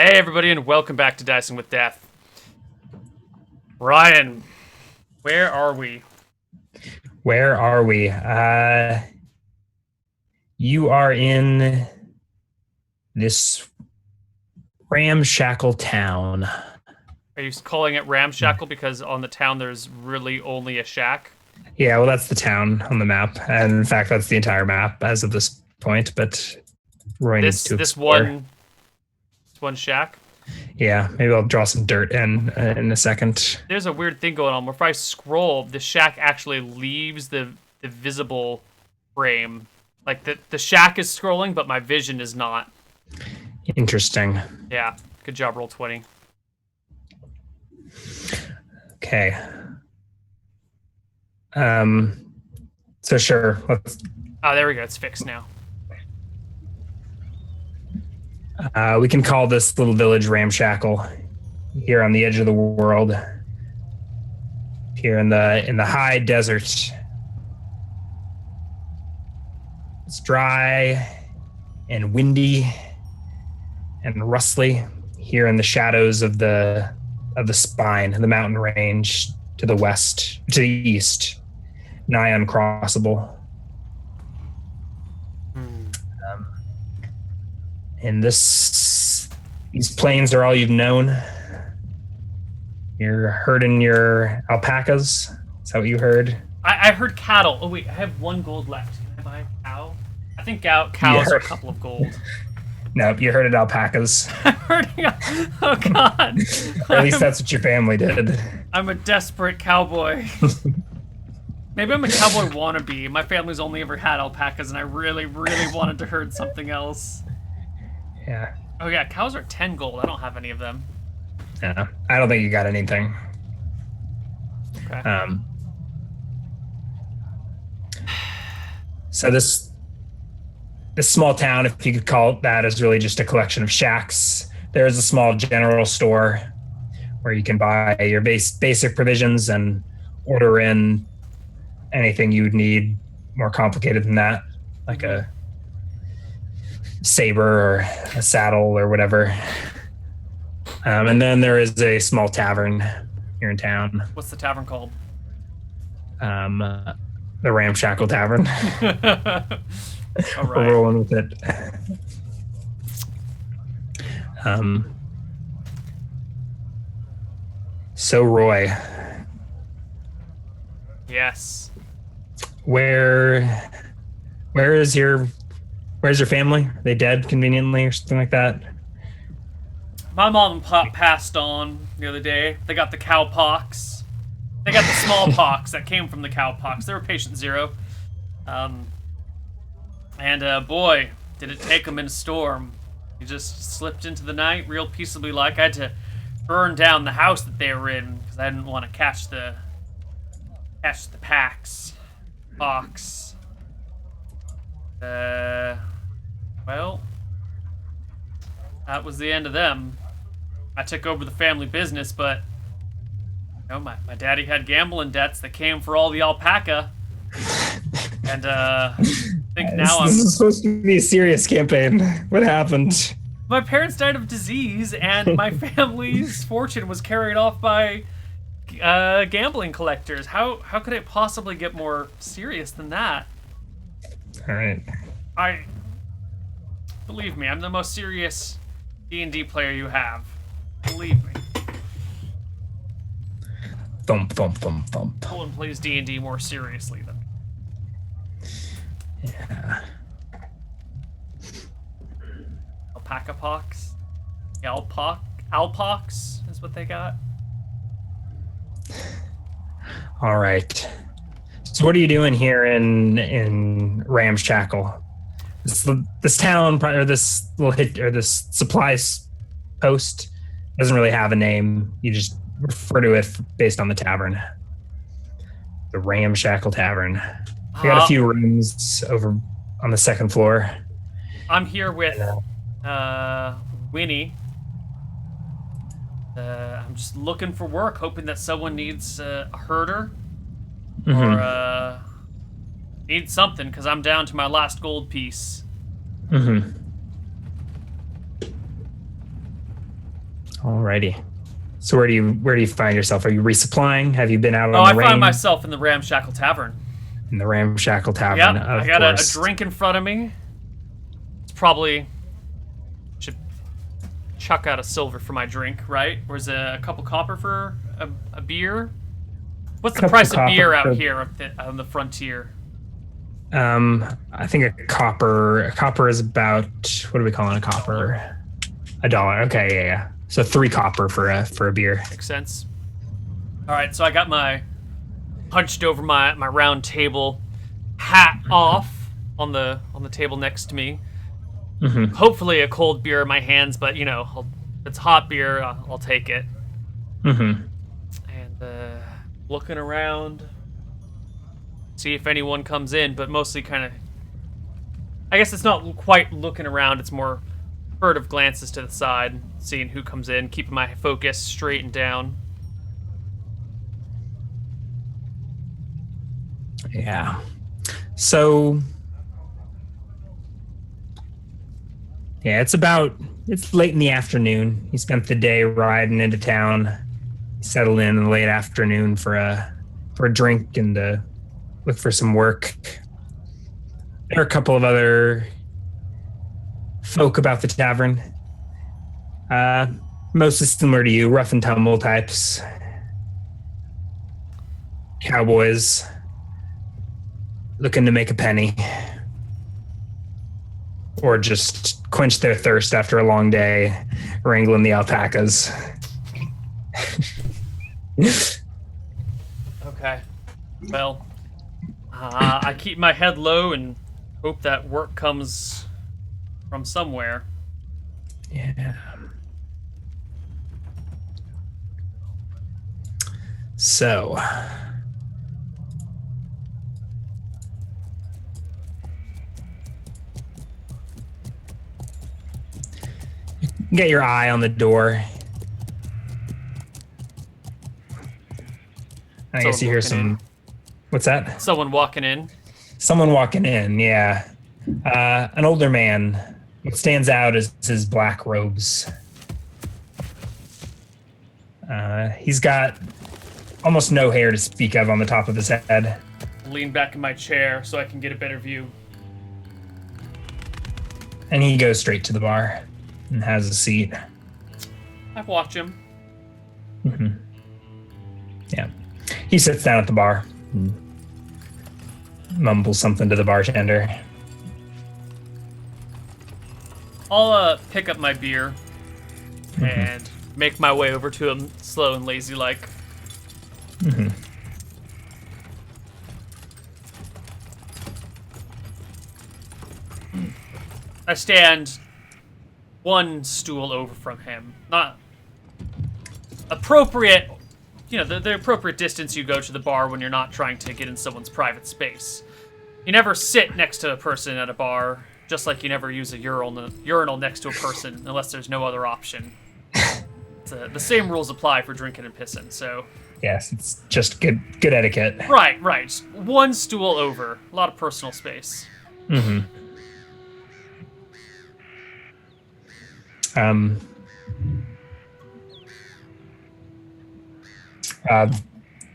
Hey everybody, and welcome back to Dicing with Death. Ryan, where are we? Where are we? You are in this ramshackle town. Are you calling it Ramshackle because on the town there's really only a shack? Yeah, well, that's the town on the map. And in fact, that's the entire map as of this point, but Roy needs to This explore. one shack? Yeah, maybe I'll draw some dirt in a second. There's a weird thing going on where if I scroll, the shack actually leaves the visible frame. Like the shack is scrolling, but my vision is not. Interesting. Yeah, good job, Roll20. Okay. So sure, let's Oh, there we go. It's fixed now. we can call this little village ramshackle here on the edge of the world. Here in the high desert. It's dry and windy and rustly here in the shadows of the spine, the mountain range to the west, to the east, nigh uncrossable. And these plains are all you've known. You're herding your alpacas. Is that what you heard? I heard cattle. Oh wait, I have 1 gold left. Can I buy a cow? I think cows are a couple of gold. Nope, you herded alpacas. Oh god. Or at least that's what your family did. I'm a desperate cowboy. Maybe I'm a cowboy wannabe. My family's only ever had alpacas and I really, really wanted to herd something else. Yeah. Oh yeah, cows are 10 gold. I don't have any of them. Yeah. I don't think you got anything. Okay. So this small town, if you could call it that, is really just a collection of shacks. There is a small general store where you can buy your basic provisions and order in anything you would need more complicated than that, like a saber or a saddle or whatever. And then there is a small tavern here in town. What's the tavern called? The Ramshackle Tavern. All right. We're rolling with it. So Roy, Yes. where's your family? Are they dead conveniently or something like that? My mom and pop passed on the other day. They got the cowpox. They got the smallpox that came from the cowpox. They were patient 0. Boy, did it take them in a storm. He just slipped into the night real peaceably like. I had to burn down the house that they were in because I didn't want to catch the pox. Well, that was the end of them. I took over the family business, but my daddy had gambling debts that came for all the alpaca. And I think now This is supposed to be a serious campaign. What happened? my parents died of disease, and my family's fortune was carried off by gambling collectors. How could it possibly get more serious than that? All right. Believe me, I'm the most serious D&D player you have. Believe me. Thump, thump, thump, thump. No one plays D&D more seriously than me. Yeah. Alpaca pox? Alpox is what they got. All right. So what are you doing here in Ramshackle? This town or this little hit or this supplies post doesn't really have a name. You just refer to it based on the tavern. The Ramshackle Tavern. We got a few rooms over on the second floor. I'm here with Winnie. I'm just looking for work, hoping that someone needs a herder or needs something, because I'm down to my last gold piece. Alrighty. So where do you find yourself? Are you resupplying? Have you been out Oh, on I the rain? find myself in the Ramshackle Tavern. In the Ramshackle Tavern, Yep, of I got a course. drink in front of me. It's probably should chuck out a silver for my drink, right? Or is it a couple copper for a beer? What's the Couple price of copper beer out for- here on the frontier? I think a copper is about, what do we call it? A copper? $1. Okay, yeah. So 3 copper for a beer. Makes sense. All right, so I got my hunched over my round table, hat off on the table next to me. Mm-hmm. Hopefully a cold beer in my hands, but if it's hot beer, I'll take it. Mm-hmm. And looking around, see if anyone comes in, but mostly kind of, I guess it's not quite looking around, it's more furtive glances to the side, seeing who comes in, keeping my focus straight and down. Yeah. So, yeah, it's late in the afternoon. He spent the day riding into town. He settled in the late afternoon for a drink and to look for some work. There are a couple of other folk about the tavern. Mostly similar to you, rough and tumble types. Cowboys looking to make a penny. Or just quench their thirst after a long day wrangling the alpacas. Okay. Well, I keep my head low and hope that work comes from somewhere. Yeah. So, get your eye on the door. I guess you hear some. What's that? Someone walking in. Someone walking in, yeah. An older man. What stands out is his black robes. He's got almost no hair to speak of on the top of his head. Lean back in my chair so I can get a better view. And he goes straight to the bar and has a seat. I watch him. Mm-hmm. Yeah. He sits down at the bar and mumbles something to the bartender. I'll pick up my beer and make my way over to him, slow and lazy like. Mm-hmm. I stand one stool over from him. Not appropriate, the appropriate distance you go to the bar when you're not trying to get in someone's private space. You never sit next to a person at a bar, just like you never use a urinal next to a person unless there's no other option. The same rules apply for drinking and pissing, so... Yes, it's just good etiquette. Right. Just one stool over. A lot of personal space. Mm-hmm.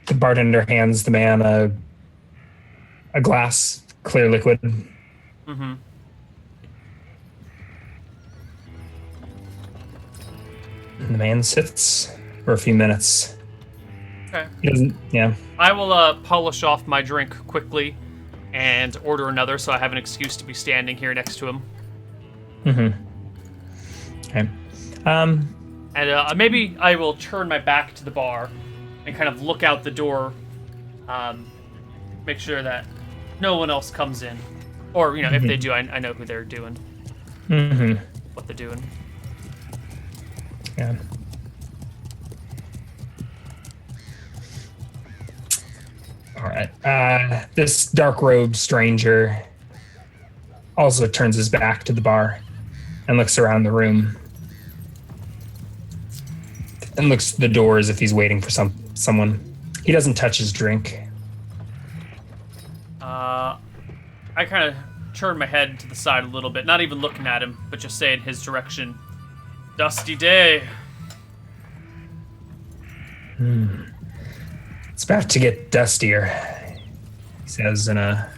The bartender hands the man a glass, clear liquid. Mm-hmm. And the man sits for a few minutes. Okay. He doesn't, yeah. I will polish off my drink quickly and order another so I have an excuse to be standing here next to him. Mm-hmm. Okay. And maybe I will turn my back to the bar and kind of look out the door, make sure that no one else comes in. Or, if they do, I know who they're doing. Mm-hmm. What they're doing. Yeah. All right. This dark-robed stranger also turns his back to the bar and looks around the room and looks at the door as if he's waiting for someone. He doesn't touch his drink. I kind of turn my head to the side a little bit, not even looking at him, but just say in his direction, "Dusty day." It's about to get dustier, he says in a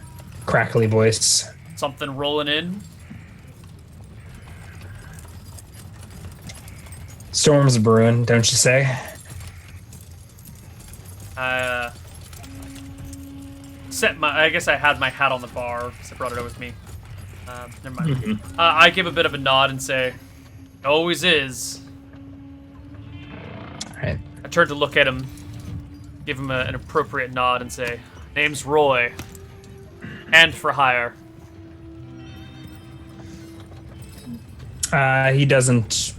crackly voice. Something rolling in. Storm's brewing, don't you say? I guess I had my hat on the bar because I brought it over with me. Never mind. I give a bit of a nod and say, "Always is." All right. I turn to look at him, give him an appropriate nod, and say, "Name's Roy, and for hire." He doesn't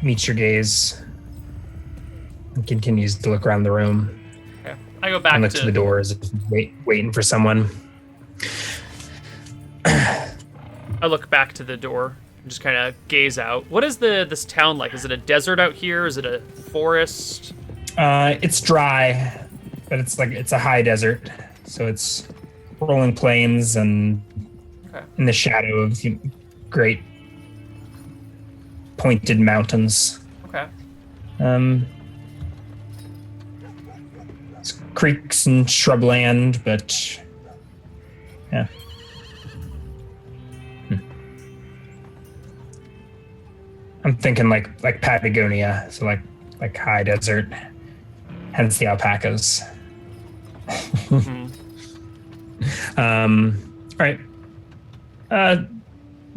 meet your gaze and continues to look around the room. Okay. I go back and look to the door as if waiting for someone. I look back to the door and just kind of gaze out. What is this town like? Is it a desert out here? Is it a forest? It's dry, but it's a high desert, so it's rolling plains and in the shadow of great pointed mountains. Okay. It's creeks and shrubland, but yeah. I'm thinking like Patagonia, so like high desert, hence the alpacas. All right. A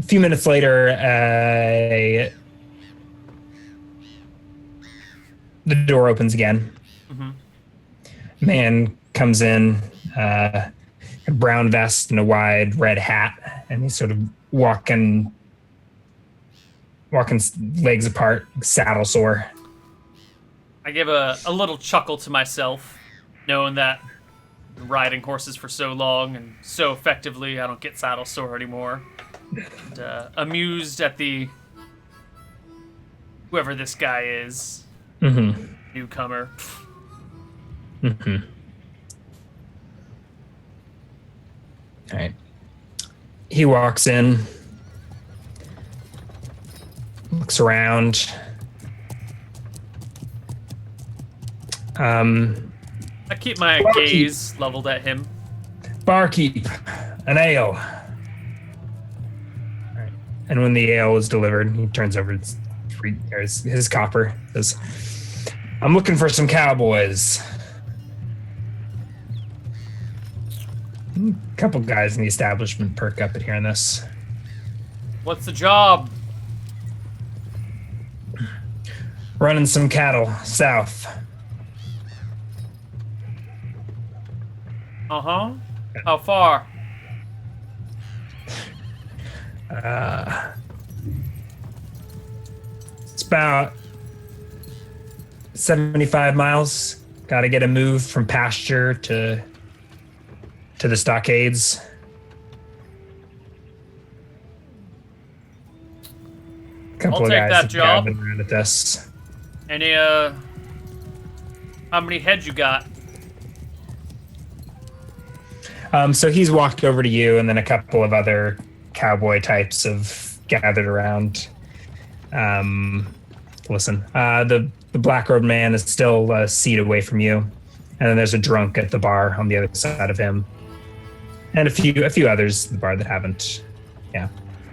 few minutes later, the door opens again. Man comes in, a brown vest and a wide red hat, and he's sort of walking legs apart, saddle sore. I give a little chuckle to myself, knowing that riding horses for so long and so effectively, I don't get saddle sore anymore. And, amused at whoever this guy is, newcomer. All right. He walks in, looks around. I keep my gaze leveled at him. Barkeep, an ale. All right. And when the ale is delivered, he turns over his copper. Says, "I'm looking for some cowboys." A couple guys in the establishment perk up at hearing this. What's the job? Running some cattle south. Uh-huh. How far? It's about 75 miles. Got to get a move from pasture to the stockades. Couple I'll of take guys that have job. been around at this. Any, how many heads you got? So he's walked over to you, and then a couple of other cowboy types have gathered around. Listen, the black-robed man is still a seat away from you, and then there's a drunk at the bar on the other side of him, and a few others at the bar that haven't,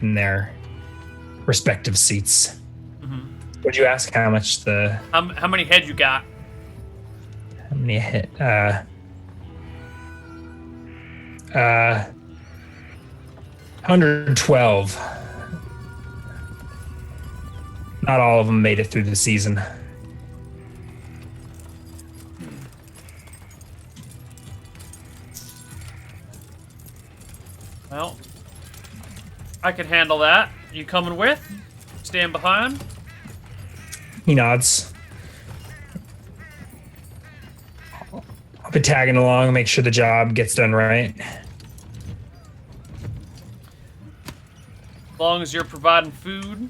in their respective seats. Would you ask how much How many head you got? How many hit? 112. Not all of them made it through the season. Well, I can handle that. You coming with? Stand behind? He nods. I'll be tagging along, make sure the job gets done right. As long as you're providing food.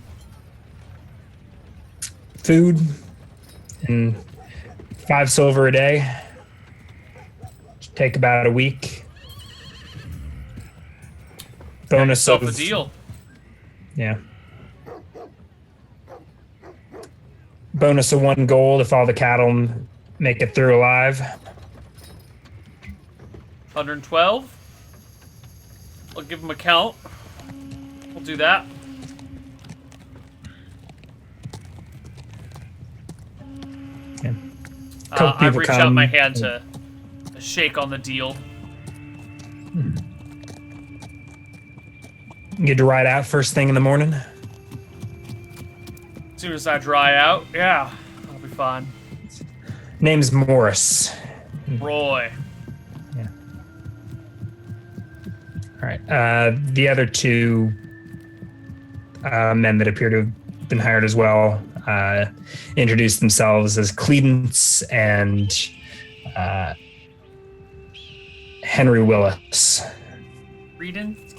Food and 5 silver a day. Should take about a week. Bonus Yourself of a deal. Yeah. Bonus of 1 gold if all the cattle make it through alive. 112. I'll give him a count. We'll do that. Yeah. I reach out my hand to shake on the deal. Get to ride out first thing in the morning. As soon as I dry out, yeah, I'll be fine. Name's Morris. Roy. Yeah. All right. The other two men that appear to have been hired as well introduced themselves as Cledence and Henry Willis.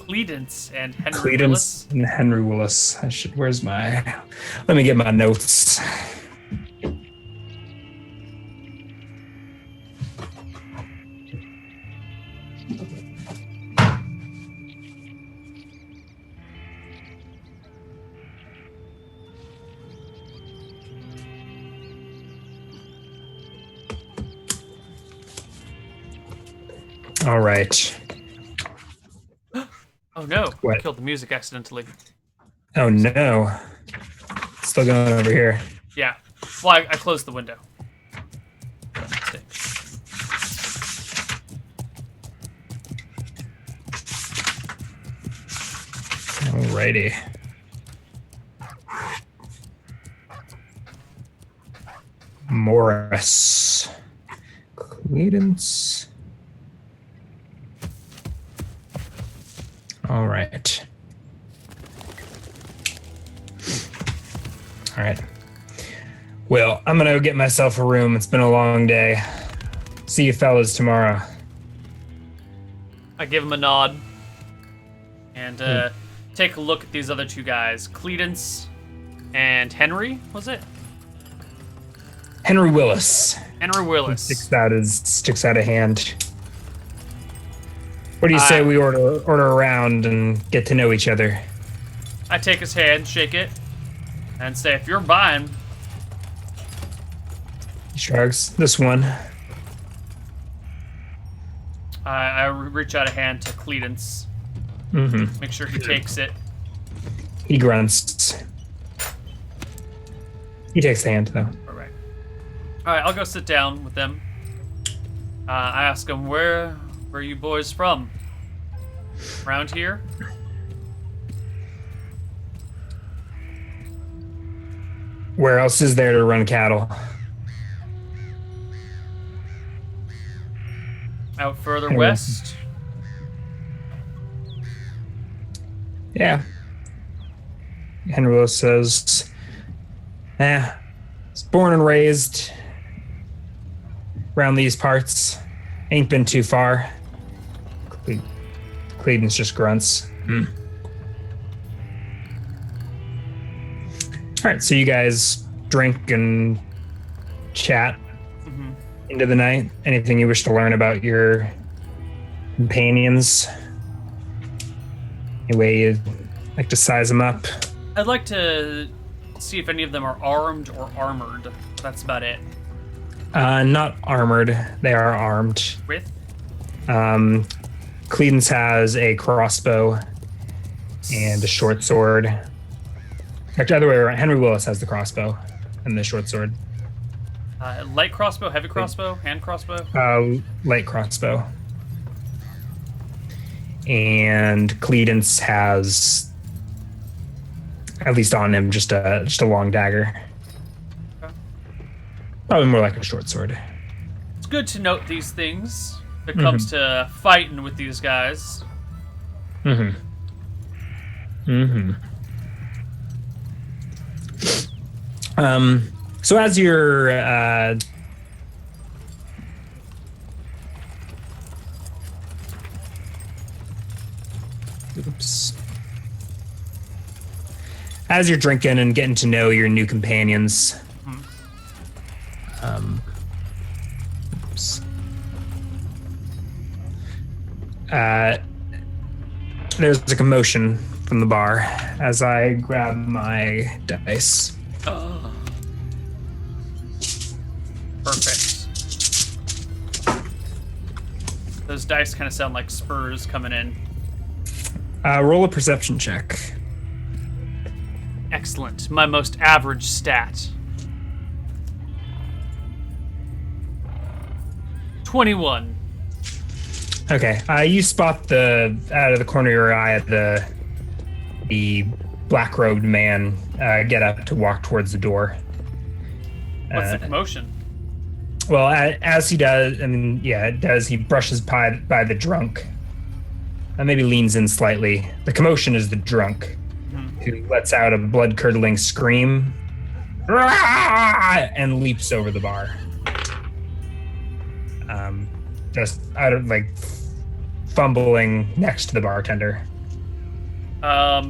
Cledence and Henry Cledence Willis. and Henry Willis. Where's my? Let me get my notes. All right. Oh no! What? I killed the music accidentally. Oh no. Still going over here. Yeah. Well, I closed the window. Alrighty. Morris. Credence. All right. All right. Well, I'm going to go get myself a room. It's been a long day. See you fellas tomorrow. I give him a nod and take a look at these other two guys, Cledence and Henry. Was it Henry Willis? Henry Willis. Sticks out a hand. What do you say we order around and get to know each other? I take his hand, shake it, and say, "If you're buying." He shrugs. This one. I reach out a hand to Cledence. Mm-hmm. Make sure he takes it. He grunts. He takes the hand, though. All right. I'll go sit down with them. I ask them, where are you boys from? Around here? Where else is there to run cattle? Out further Anyway. west? Yeah. Henry Willis says, was born and raised around these parts. Ain't been too far. Cledence just grunts. All right, so you guys drink and chat into the night. Anything you wish to learn about your companions? Any way you'd like to size them up? I'd like to see if any of them are armed or armored. That's about it. Not armored. They are armed. With? Cledence has a crossbow and a short sword. Actually, other way around. Henry Willis has the crossbow and the short sword. Light crossbow, heavy crossbow, hand crossbow? Light crossbow. And Cledence has, at least on him, just a long dagger. Okay. Probably more like a short sword. It's good to note these things when it comes to fighting with these guys. So as you're as you're drinking and getting to know your new companions, there's a commotion from the bar as I grab my dice. Oh. Perfect. Those dice kind of sound like spurs coming in. Roll a perception check. Excellent. My most average stat. 21. Okay. You spot out of the corner of your eye the black-robed man get up to walk towards the door. What's the commotion? Well, as he does, it does. He brushes by the drunk, and maybe leans in slightly. The commotion is the drunk, who lets out a blood-curdling scream and leaps over the bar. Just out of fumbling next to the bartender. I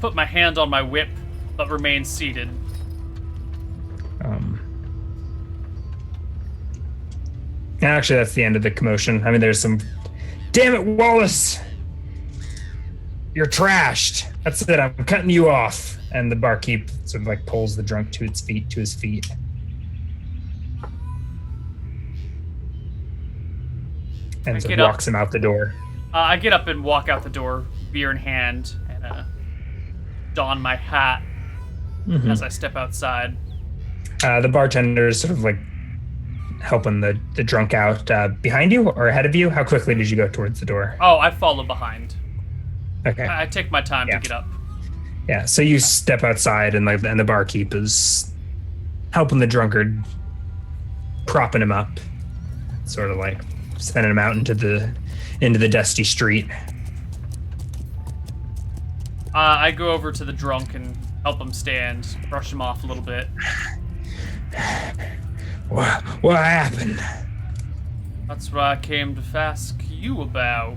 put my hand on my whip, but remain seated. Actually, that's the end of the commotion. There's some. Damn it, Wallace! You're trashed. That's it. I'm cutting you off. And the barkeep sort of pulls the drunk to his feet. And sort of walks him out the door. I get up and walk out the door, beer in hand, and don my hat as I step outside. The bartender is sort of helping the drunk out behind you or ahead of you. How quickly did you go towards the door? Oh, I follow behind. Okay. I take my time to get up. Yeah, so you step outside and the barkeep is helping the drunkard, propping him up, sort of sending him out into the dusty street. I go over to the drunk and help him stand, brush him off a little bit. What happened? That's what I came to ask you about.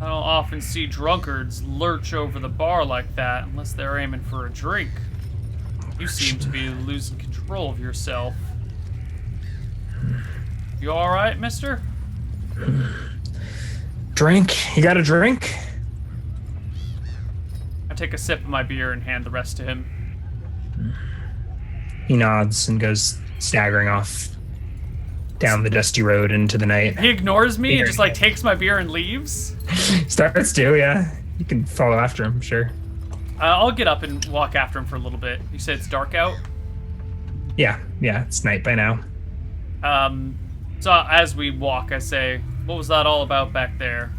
I don't often see drunkards lurch over the bar like that unless they're aiming for a drink. You seem to be losing control of yourself. You alright, mister? Drink? You got a drink? I take a sip of my beer and hand the rest to him. He nods and goes staggering off down the dusty road into the night. He ignores me and just takes my beer and leaves? Starts to, yeah. You can follow after him, sure. I'll get up and walk after him for a little bit. You said it's dark out? Yeah, it's night by now. So as we walk, I say, what was that all about back there?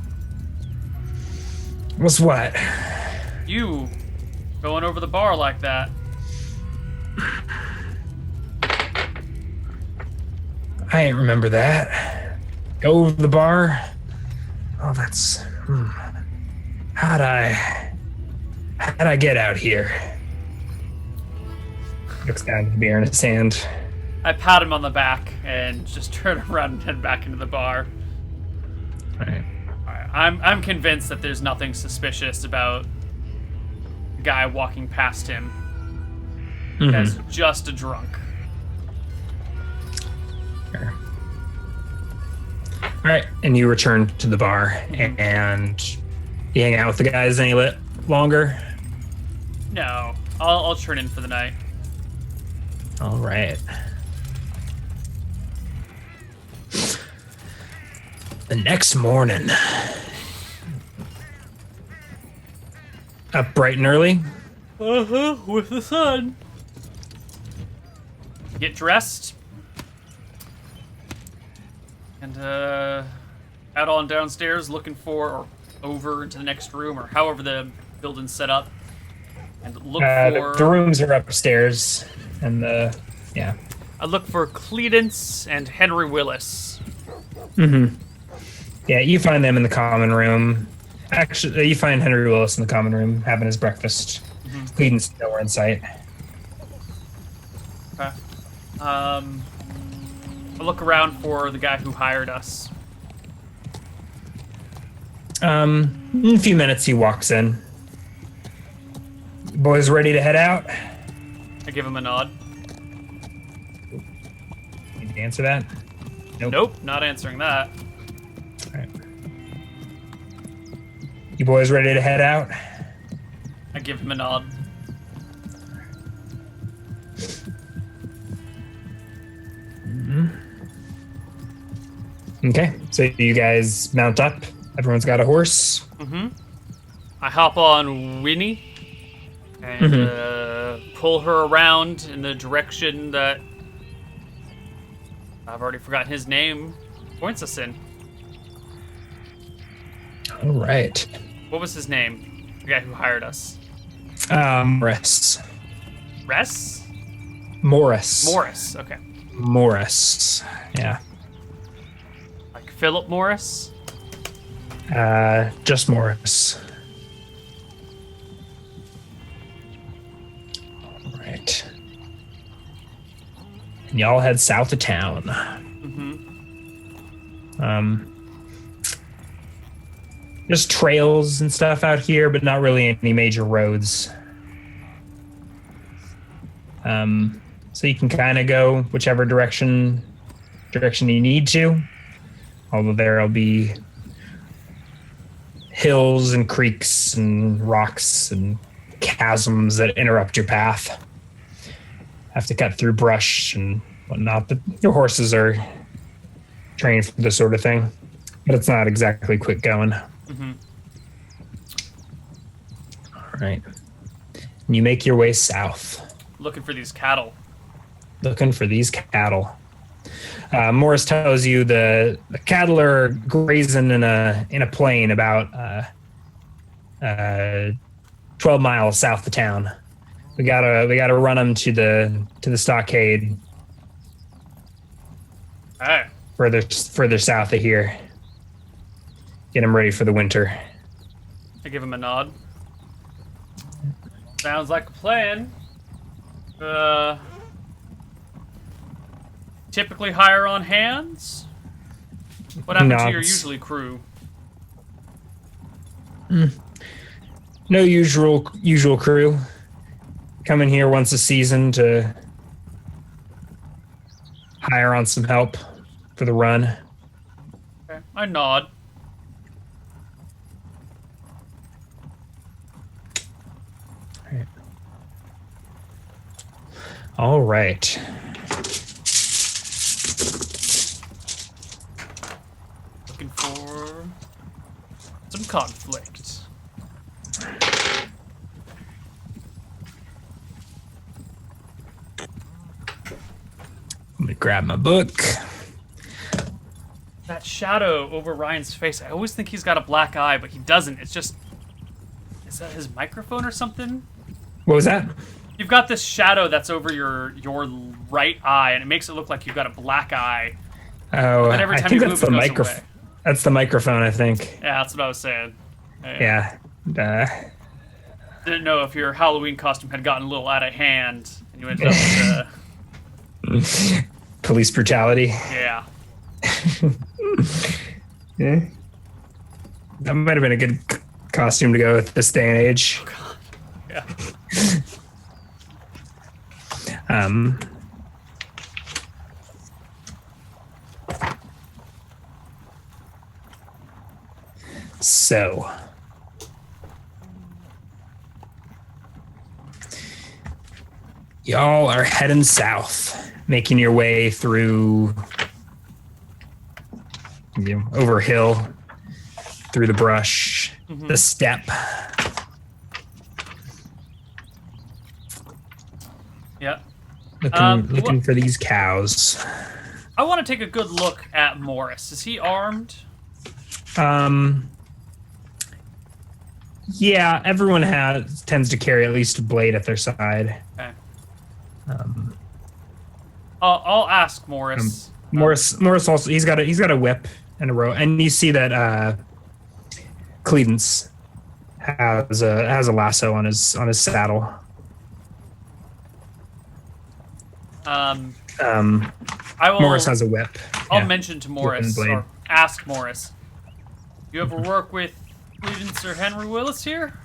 Was what? You going over the bar like that. I ain't remember that. Go over the bar? Oh, that's... How'd I get out here? Looks down at the beer in his hand. I pat him on the back and just turn around and head back into the bar. All right. I'm convinced that there's nothing suspicious about the guy walking past him as just a drunk. Sure. All right, and you return to the bar, and you hang out with the guys any longer? No, I'll turn in for the night. All right. The next morning, up bright and early. With the sun. Get dressed. And out on downstairs looking for, or over into the next room, or however the building's set up. And look for... The rooms are upstairs, and yeah. I look for Cledence and Henry Willis. Yeah, you find them in the common room. Actually, you find Henry Willis in the common room having his breakfast. Cledence nowhere in sight. Okay. I look around for the guy who hired us. In a few minutes, he walks in. Boys ready to head out? I give him a nod. Need to answer that? Nope, not answering that. All right. You boys ready to head out? I give him a nod. Okay, so you guys mount up. Everyone's got a horse. Mm-hmm. I hop on Winnie and pull her around in the direction that I've already forgotten his name points us in. All right. What was his name? The guy who hired us. Morris. Ress? Morris. Morris. Okay. Morris. Yeah. Like Philip Morris? Just Morris. All right. And y'all head south of town. Mm-hmm. Just trails and stuff out here, but not really any major roads. So you can kind of go whichever direction you need to. Although there'll be hills and creeks and rocks and chasms that interrupt your path. Have to cut through brush and whatnot, but your horses are trained for this sort of thing. But it's not exactly quick going. Mm-hmm. All right. And you make your way south. Looking for these cattle. Looking for these cattle. Morris tells you the cattle are grazing in a plain about 12 miles south of town. We gotta run them to the stockade. All right. Further south of here. Get them ready for the winter. I give him a nod. Sounds like a plan. Typically hire on hands? What happened to your usually crew? No usual crew. Come in here once a season to hire on some help for the run. Okay. I nod. All right. Looking for some conflict. Let me grab my book. That shadow over Ryan's face, I always think he's got a black eye, but he doesn't. It's just... Is that his microphone or something? What was that? You've got this shadow that's over your right eye, and it makes it look like you've got a black eye. Oh, And every time I think you that's move, the it goes microphone. away. That's the microphone, I think. Yeah, that's what I was saying. Yeah. Didn't know if your Halloween costume had gotten a little out of hand, and you ended up with, Police brutality. yeah. Yeah. That might have been a good costume to go with this day and age. Oh, God. Yeah. So y'all are heading south, making your way through, over a hill, through the brush, the steppe. Yeah. Looking for these cows. I want to take a good look at Morris. Is he armed? Yeah, everyone tends to carry at least a blade at their side. Okay. I'll ask Morris. Morris also he's got a whip and a row, and you see that Cledence has a lasso on his saddle. I will. Morris has a whip. I'll mention to Morris or ask Morris. You ever work with Cledence or Henry Willis here?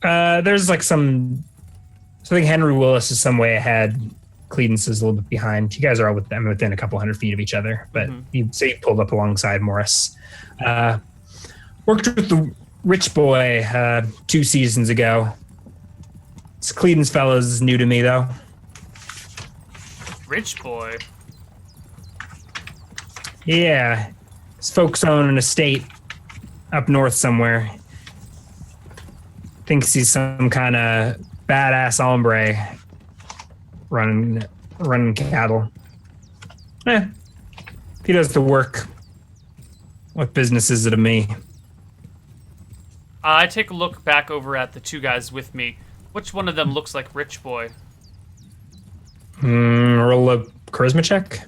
There's like some. So I think Henry Willis is some way ahead. Cledence is a little bit behind. You guys are all within a couple hundred feet of each other, but you pulled up alongside Morris. Worked with Rich Boy 2 seasons ago. This Cleden's Fellows is new to me, though. Rich boy. Yeah. This folks own an estate up north somewhere. Thinks he's some kind of badass hombre running cattle. If he does the work, what business is it of me? I take a look back over at the two guys with me. Which one of them looks like Rich Boy? Roll a charisma check.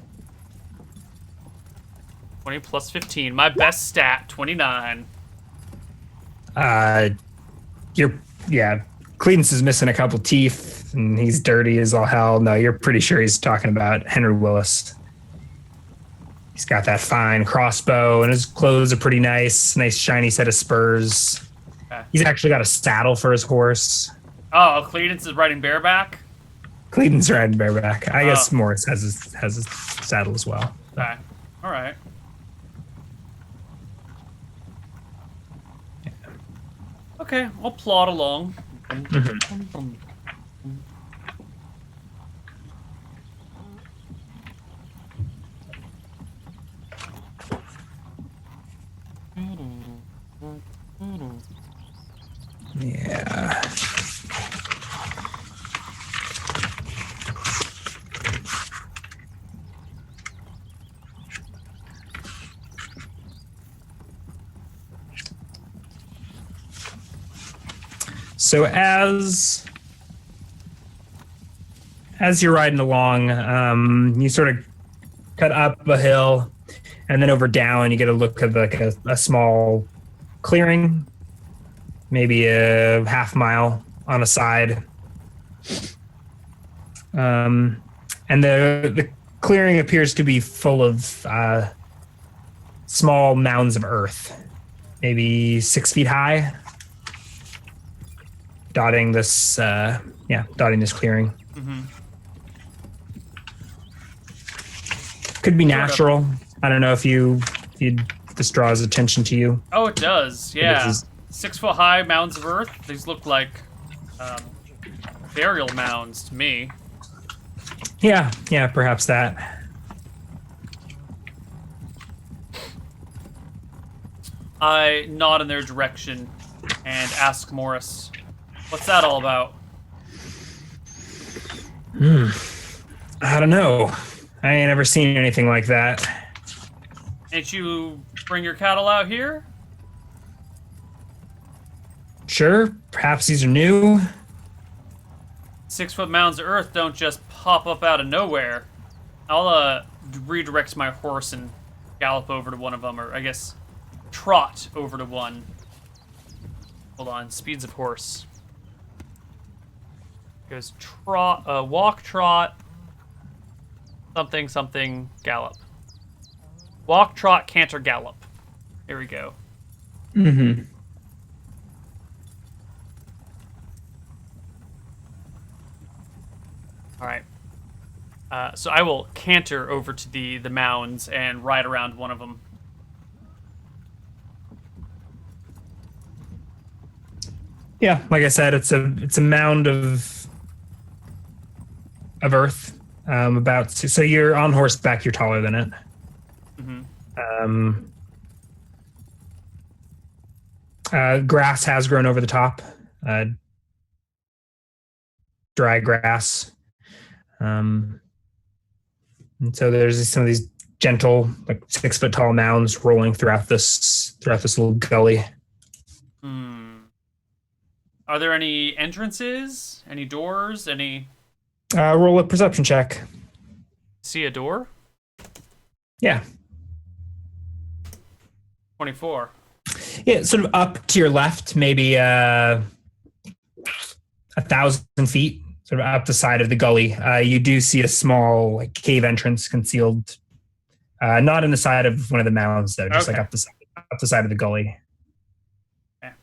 20 plus 15. My best stat, 29. Cledence is missing a couple teeth and he's dirty as all hell. No, you're pretty sure he's talking about Henry Willis. He's got that fine crossbow and his clothes are pretty nice shiny set of spurs. Okay. He's actually got a saddle for his horse. Oh, Cledence is riding bareback? Cleden's riding bareback. I guess Morris has his saddle as well. Okay. All right. Okay, I'll plod along. Yeah. So as you're riding along, you sort of cut up a hill and then over down, you get a look at like a small clearing, maybe a half mile on a side. And the clearing appears to be full of small mounds of earth, maybe 6 feet high, dotting this clearing. Mm-hmm. Could be natural. I don't know if this draws attention to you. Oh, it does. Yeah. 6 foot high mounds of earth. These look like burial mounds to me. Yeah, perhaps that. I nod in their direction and ask Morris, "What's that all about?" I don't know. I ain't ever seen anything like that. Ain't you bring your cattle out here? Sure, perhaps these are new. 6 foot mounds of earth don't just pop up out of nowhere. I'll redirect my horse and gallop over to one of them, or I guess trot over to one. Hold on, speeds of horse. Goes trot, walk, trot, something, gallop. Walk, trot, canter, gallop. Here we go. Mm-hmm. All right. So I will canter over to the mounds and ride around one of them. Yeah, like I said, it's a mound of earth. So you're on horseback. You're taller than it. Mm-hmm. Grass has grown over the top. Dry grass. And so there's some of these gentle, like 6 foot tall mounds rolling throughout this little gully. Are there any entrances? Any doors? Any? Roll a perception check. See a door? Yeah. 24. Yeah, sort of up to your left, maybe 1,000 feet, sort of up the side of the gully. You do see a small cave entrance concealed, not in the side of one of the mounds, though, just up the side of the gully. Okay.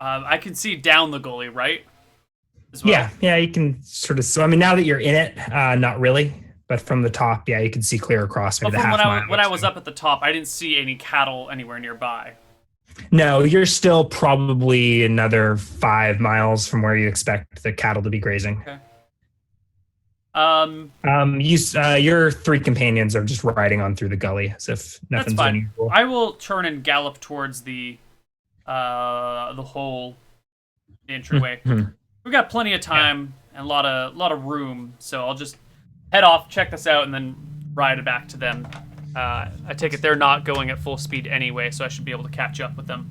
I can see down the gully, right? As well? Yeah, you can sort of. So I mean, now that you're in it, not really. but from the top, yeah, you can see clear across maybe But the from half mile. when I was up at the top, I didn't see any cattle anywhere nearby. No, you're still probably another 5 miles from where you expect the cattle to be grazing. Okay. Your 3 companions are just riding on through the gully as if nothing's That's fine. unusual. I will turn and gallop towards the whole entryway. We've got plenty of time and a lot of room, so I'll just head off, check this out, and then ride it back to them. I take it they're not going at full speed anyway, so I should be able to catch up with them.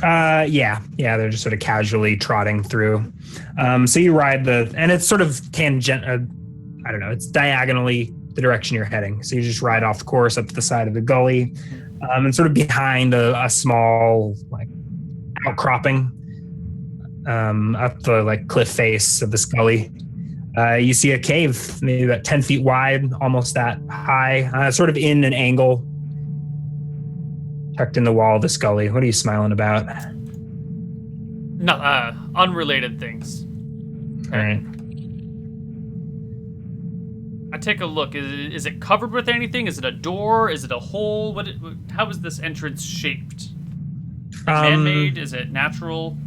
Yeah, they're just sort of casually trotting through. So you ride and it's sort of tangent. I don't know. It's diagonally the direction you're heading. So you just ride off the course up to the side of the gully, and sort of behind a small like outcropping, up the like cliff face of this gully. You see a cave, maybe about 10 feet wide, almost that high, sort of in an angle, tucked in the wall of this gully. What are you smiling about? No, unrelated things. All right. I take a look. Is it covered with anything? Is it a door? Is it a hole? How is this entrance shaped? Man-made? Is it natural?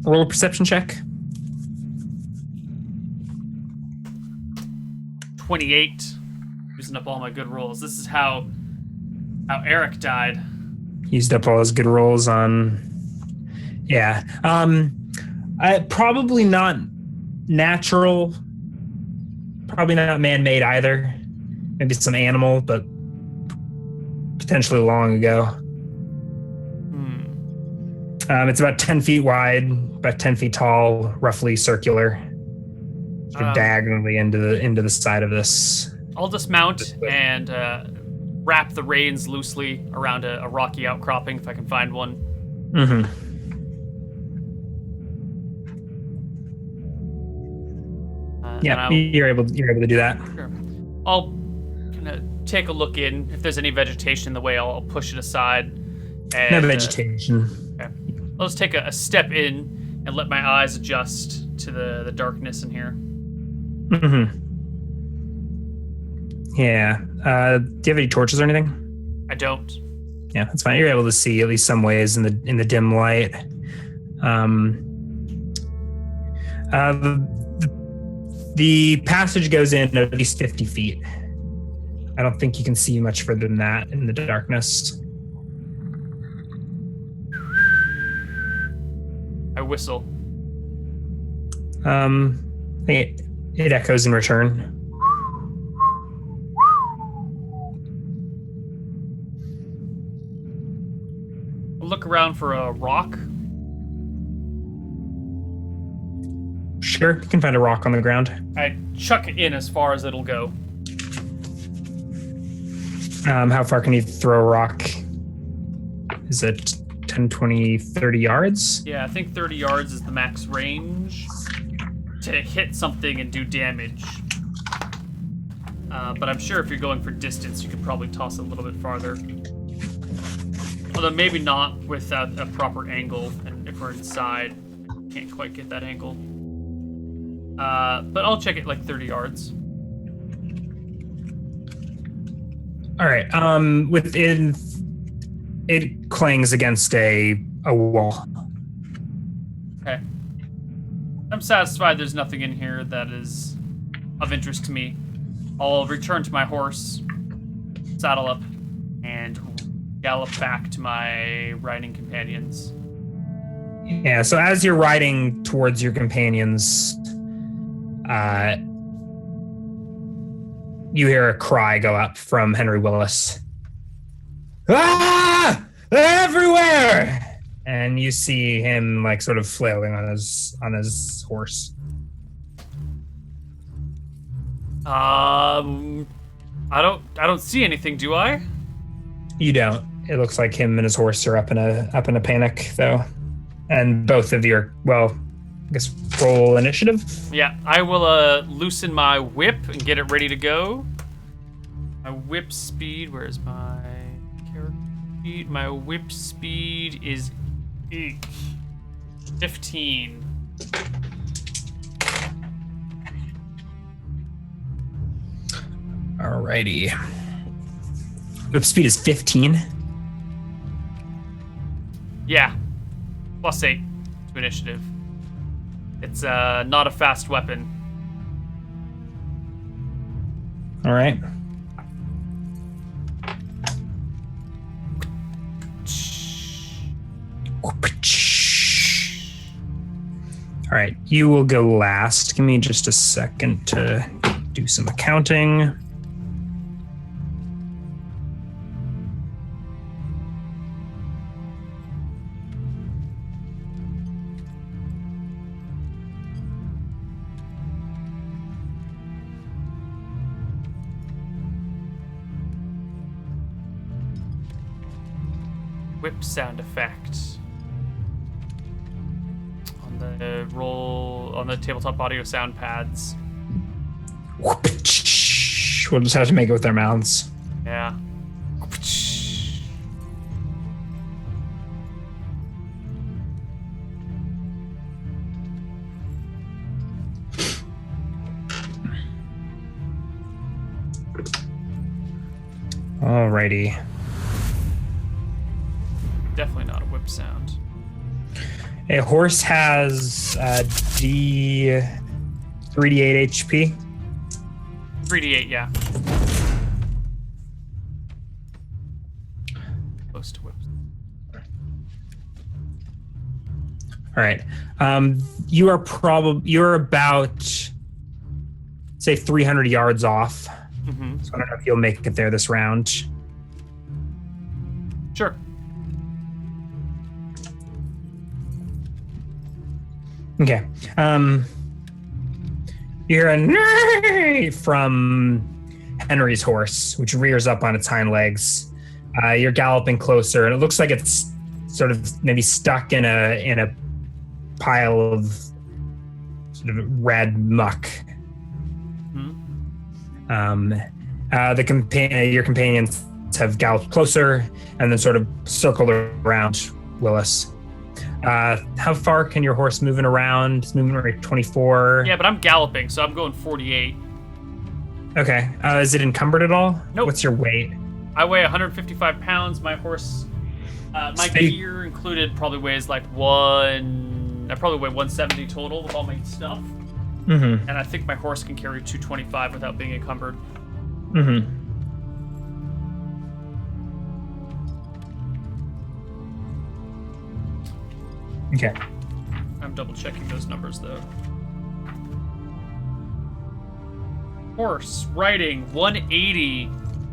Roll a perception check. 28. Using up all my good rolls. This is how Eric died. Used up all his good rolls on. Yeah. Probably not natural. Probably not man-made either. Maybe some animal, but potentially long ago. It's about 10 feet wide, about 10 feet tall, roughly circular. Sort of diagonally into the side of this. I'll dismount and wrap the reins loosely around a rocky outcropping if I can find one. Mm-hmm. Yeah, you're able to do that. Sure. I'll kind of take a look in. If there's any vegetation in the way, I'll push it aside. And, no vegetation. Okay. I'll just take a step in and let my eyes adjust to the darkness in here. Mm-hmm. Yeah. Do you have any torches or anything? I don't. Yeah, that's fine. You're able to see at least some ways in the dim light. The passage goes in at least 50 feet. I don't think you can see much further than that in the darkness. I whistle. I think it echoes in return. I'll look around for a rock. Sure, you can find a rock on the ground. I chuck it in as far as it'll go. How far can you throw a rock? Is it 10, 20, 30 yards? Yeah, I think 30 yards is the max range to hit something and do damage. But I'm sure if you're going for distance, you could probably toss it a little bit farther. Although maybe not without a proper angle, and if we're inside, can't quite get that angle. But I'll check it like 30 yards. All right. Within, it clangs against a wall. Okay. I'm satisfied there's nothing in here that is of interest to me. I'll return to my horse, saddle up, and gallop back to my riding companions. Yeah, so as you're riding towards your companions, you hear a cry go up from Henry Willis. Ah! They're everywhere! And you see him like sort of flailing on his horse. I don't see anything, do I? You don't. It looks like him and his horse are up in a panic, though. And both of you are, well, I guess roll initiative. Yeah, I will loosen my whip and get it ready to go. My whip speed, where's my character speed? My whip speed is 15. Alrighty. Whip speed is 15. Yeah. +8 to initiative. It's not a fast weapon. All right. All right, you will go last. Give me just a second to do some accounting. Whip sound effect. On the on the tabletop audio sound pads. We'll just have to make it with their mouths. Yeah. Alrighty. Definitely not a whip sound. A horse has D 3d8 HP. 3d8, yeah. Close to whips. All right. You're about, say, 300 yards off. Mm-hmm. So I don't know if you'll make it there this round. Sure. Okay. You hear a neigh from Henry's horse, which rears up on its hind legs. You're galloping closer, and it looks like it's sort of maybe stuck in a pile of sort of red muck. Mm-hmm. Your companions have galloped closer and then sort of circled around Willis. How far can your horse moving around? It's moving rate 24. Yeah, but I'm galloping, so I'm going 48. Okay. Is it encumbered at all? Nope. What's your weight? I weigh 155 pounds. My horse, my gear included, probably weighs like I probably weigh 170 total with all my stuff. Mm-hmm. And I think my horse can carry 225 without being encumbered. Mm-hmm. Okay. I'm double checking those numbers though. Horse riding 180.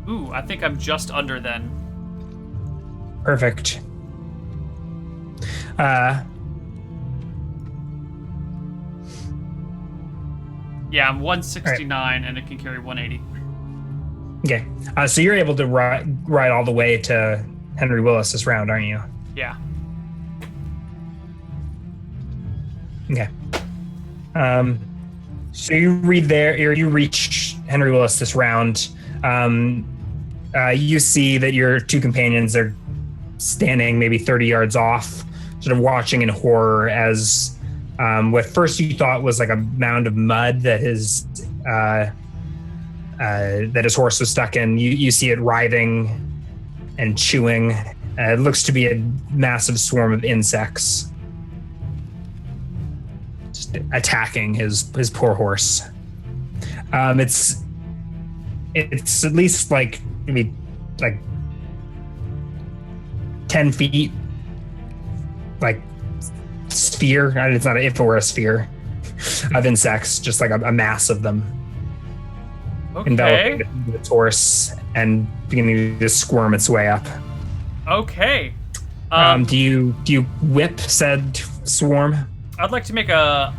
Ooh, I think I'm just under then. Perfect. Yeah, I'm 169 and it can carry 180. Okay. So you're able to ride all the way to Henry Willis this round, aren't you? Yeah. Okay. So you reach Henry Willis this round. You see that your two companions are standing maybe 30 yards off, sort of watching in horror as what first you thought was like a mound of mud that his horse was stuck in. You see it writhing and chewing. It looks to be a massive swarm of insects just attacking his poor horse. It's at least like maybe like 10 feet, like sphere. It's not if it were a sphere of insects, just like a mass of them. Okay. Enveloping its horse and beginning to squirm its way up. Okay. Do you whip said swarm? I'd like to make a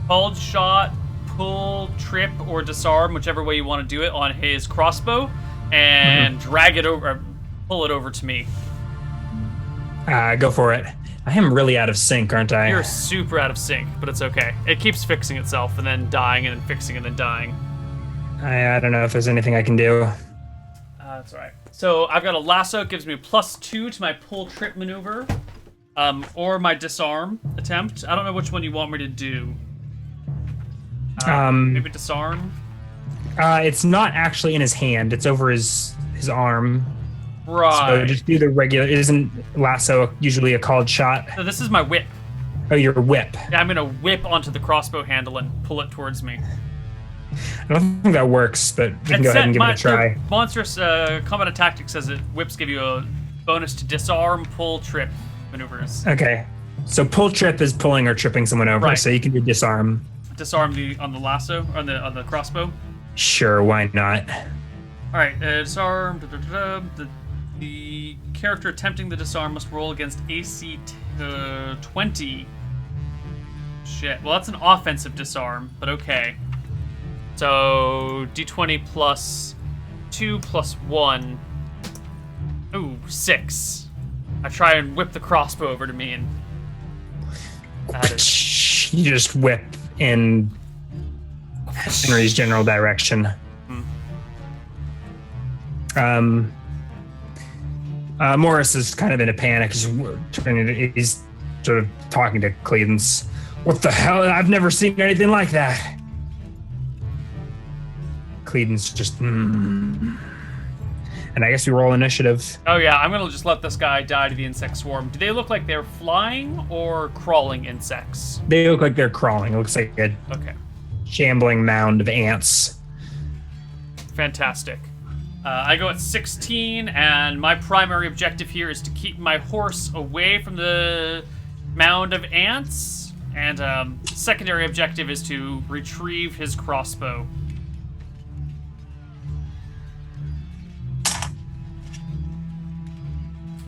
called shot, pull, trip, or disarm, whichever way you want to do it, on his crossbow, and drag it over, pull it over to me. Go for it. I am really out of sync, aren't I? You're super out of sync, but it's okay. It keeps fixing itself and then dying and then fixing and then dying. I don't know if there's anything I can do. That's all right. So I've got a lasso. It gives me +2 to my pull trip maneuver, or my disarm attempt. I don't know which one you want me to do. Maybe disarm. It's not actually in his hand. It's over his arm. Right. So just do the regular. Isn't lasso usually a called shot? So this is my whip. Oh, your whip. Yeah, I'm gonna whip onto the crossbow handle and pull it towards me. I don't think that works, but we can go ahead and give it a try. The monstrous combat and tactics says that whips give you a bonus to disarm, pull, trip maneuvers. Okay. So pull trip is pulling or tripping someone over, Right. so you can do disarm. Disarm on the lasso, on the crossbow. Sure, why not? All right, disarm. The character attempting the disarm must roll against AC 20. Shit. Well, that's an offensive disarm, but okay. So D20 plus 2 plus 1. Ooh, 6. I try and whip the crossbow over to me, and that is... You just whip in Henry's general direction. Morris is kind of in a panic. He's sort of talking to Cledence. What the hell? I've never seen anything like that. Cledence just... And I guess we roll initiative. Oh yeah, I'm gonna just let this guy die to the insect swarm. Do they look like they're flying or crawling insects? They look like they're crawling. It looks like a Okay. shambling mound of ants. Fantastic. I go at 16, and my primary objective here is to keep my horse away from the mound of ants, and secondary objective is to retrieve his crossbow.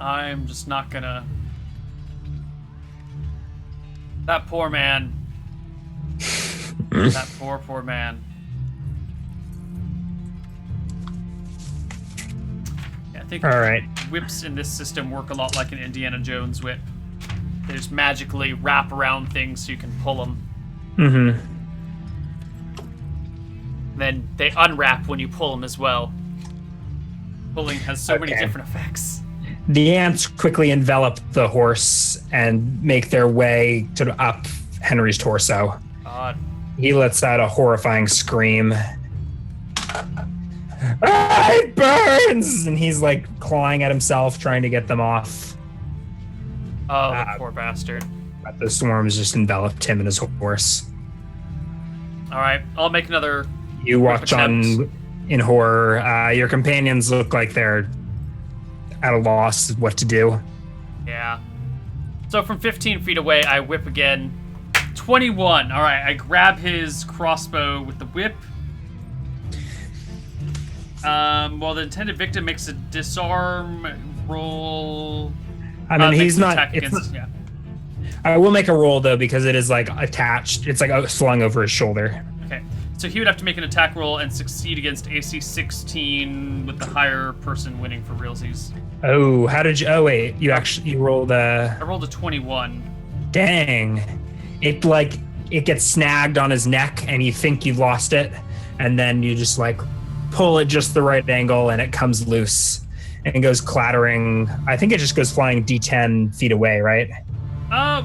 I'm just not gonna... That poor man. That poor man. Yeah, I think All right. whips in this system work a lot like an Indiana Jones whip. They just magically wrap around things so you can pull them. Mm-hmm. Then they unwrap when you pull them as well. Pulling has so many different effects. The ants quickly envelop the horse and make their way sort of up Henry's torso. God. He lets out a horrifying scream. Ah, it burns! And he's like clawing at himself, trying to get them off. Oh, the poor bastard. But the swarms just enveloped him and his horse. All right, I'll make another. You watch on in horror. Your companions look like they're at a loss of what to do. Yeah. So from 15 feet away, I whip again. 21. All right, I grab his crossbow with the whip. Well, the intended victim makes a disarm roll. I mean, he's not. Yeah. I will make a roll though because it is like attached. It's like slung over his shoulder. Okay, so he would have to make an attack roll and succeed against AC 16 with the higher person winning for realsies. Oh, how did you? Oh wait, you rolled a. I rolled a 21. Dang, it gets snagged on his neck, and you think you lost it, and then you just like pull it just the right angle, and it comes loose and goes clattering. I think it just goes flying D10 feet away, right?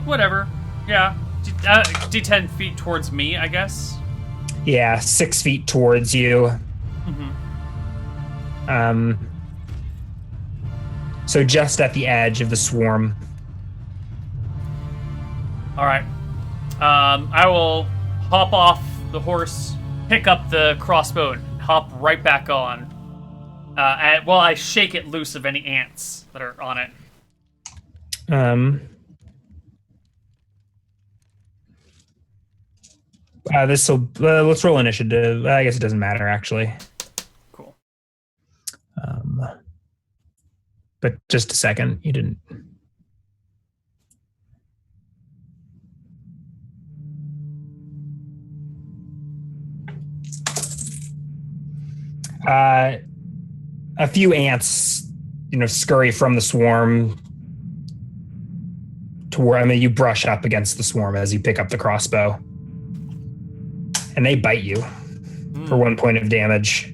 Whatever. Yeah, D10 feet towards me, I guess. Yeah, 6 feet towards you. Mm-hmm. So just at the edge of the swarm. All right. I will hop off the horse, pick up the crossbow, and hop right back on. While I shake it loose of any ants that are on it. Let's roll initiative. I guess it doesn't matter actually. Cool. But just a second, you didn't. A few ants, scurry from the swarm to where, you brush up against the swarm as you pick up the crossbow. And they bite you for 1 point of damage.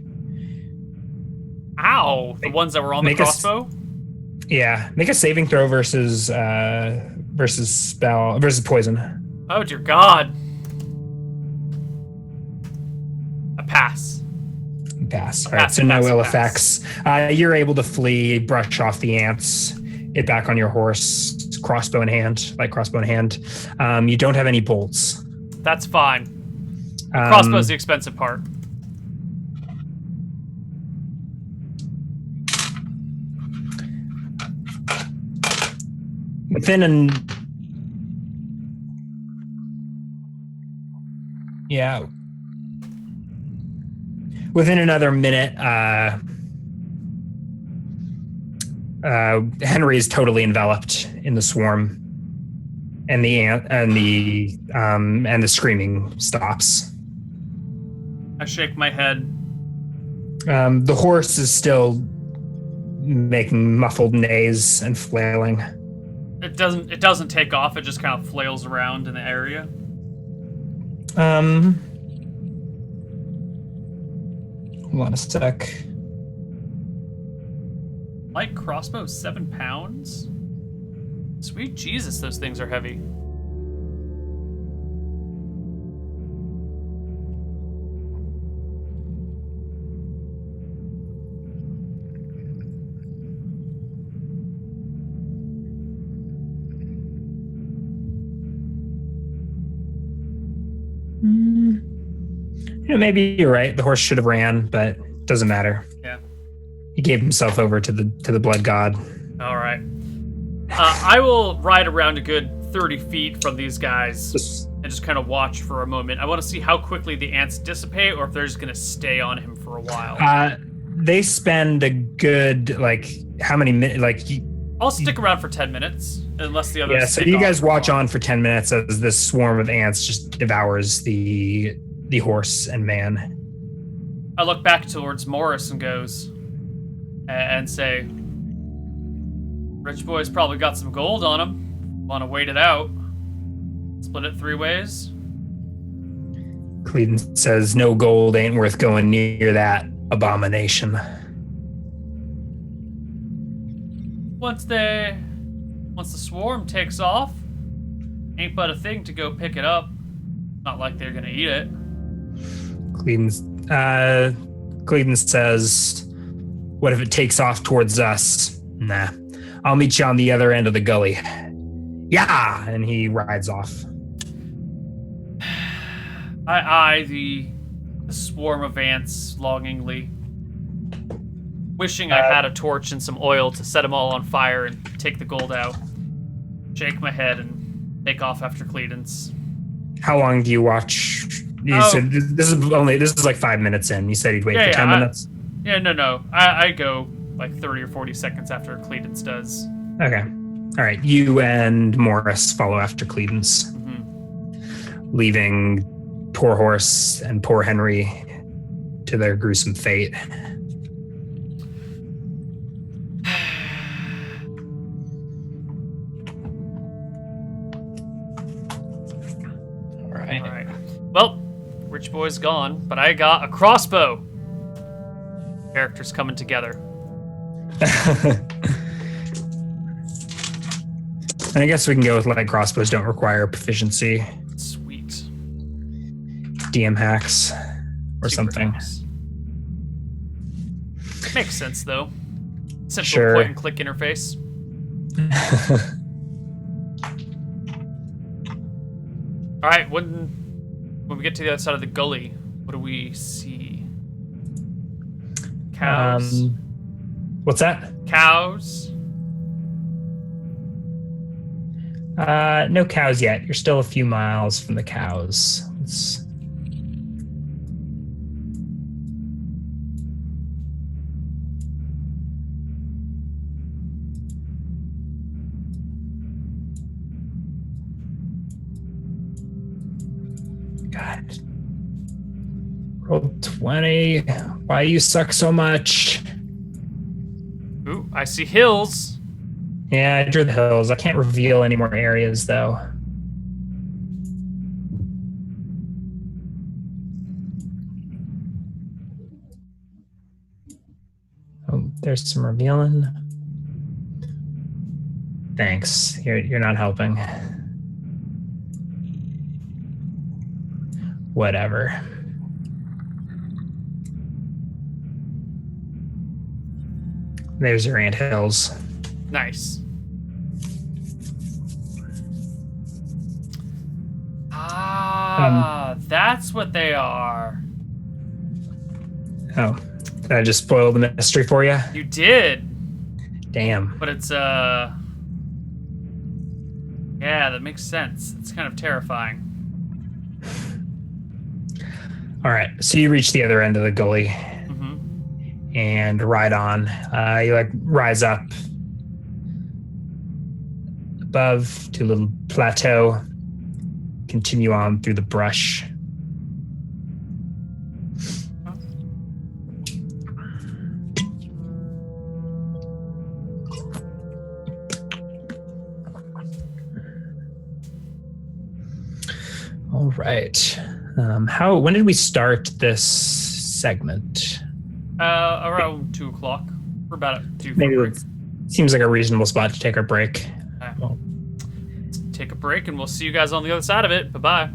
Ow! The ones that were on the crossbow? Make a saving throw versus poison. Oh dear God. A pass. You pass. A All right, pass, so a no pass, a ill pass. effects. You're able to flee, brush off the ants, get back on your horse, crossbow in hand, light crossbow in hand. You don't have any bolts. That's fine. The crossbow's the Um, expensive part. within an yeah, within another minute, Henry is totally enveloped in the swarm, and the ant and the screaming stops. I shake my head. The horse is still making muffled neighs and flailing. It doesn't take off. It just kind of flails around in the area. Hold on a sec. Light crossbow, 7 pounds? Sweet Jesus, those things are heavy. Maybe you're right. The horse should have ran, but it doesn't matter. Yeah. He gave himself over to the blood god. All right. I will ride around a good 30 feet from these guys and just kind of watch for a moment. I want to see how quickly the ants dissipate or if they're just going to stay on him for a while. They spend a good, how many minutes? I'll stick around for 10 minutes, unless the others. Yeah, so you guys watch on for 10 minutes as this swarm of ants just devours the horse and man. I look back towards Morris and say, Rich boy's probably got some gold on him. Want to wait it out? Split it 3 ways? Cleedon says, no gold ain't worth going near that abomination. Once the swarm takes off, ain't but a thing to go pick it up. Not like they're gonna eat it. Cleedon says, what if it takes off towards us? Nah. I'll meet you on the other end of the gully. Yeah! And he rides off. I eye the swarm of ants longingly, wishing I had a torch and some oil to set them all on fire and take the gold out. Shake my head and take off after Cleedence. How long do you watch? You said this is like 5 minutes in. You said he'd wait for 10 minutes? No. I go like 30 or 40 seconds after Cleedence does. Okay. All right. You and Morris follow after Cleedence, leaving poor horse and poor Henry to their gruesome fate. All right. Well, Rich boy's gone, but I got a crossbow. Characters coming together. And I guess we can go with light crossbows don't require proficiency. Sweet. DM hacks or Super something. hacks. Makes sense though. Simple Sure. point and click interface. All right, when we get to the other side of the gully, what do we see? Cows. What's that? Cows. No cows yet. You're still a few miles from the cows. God. Rolled 20. Why you suck so much? Ooh, I see hills. Yeah, I drew the hills. I can't reveal any more areas, though. Oh, there's some revealing. Thanks. You're not helping. Whatever. There's your anthills. Nice. That's what they are. Oh, did I just spoil the mystery for you? You did. Damn. But it's, yeah, that makes sense. It's kind of terrifying. All right, so you reach the other end of the gully and ride on. You like rise up above to a little plateau, continue on through the brush. All right. When did we start this segment? Around 2 o'clock. We're about at 2. Maybe it seems like a reasonable spot to take our break. Take a break, and we'll see you guys on the other side of it. Bye-bye.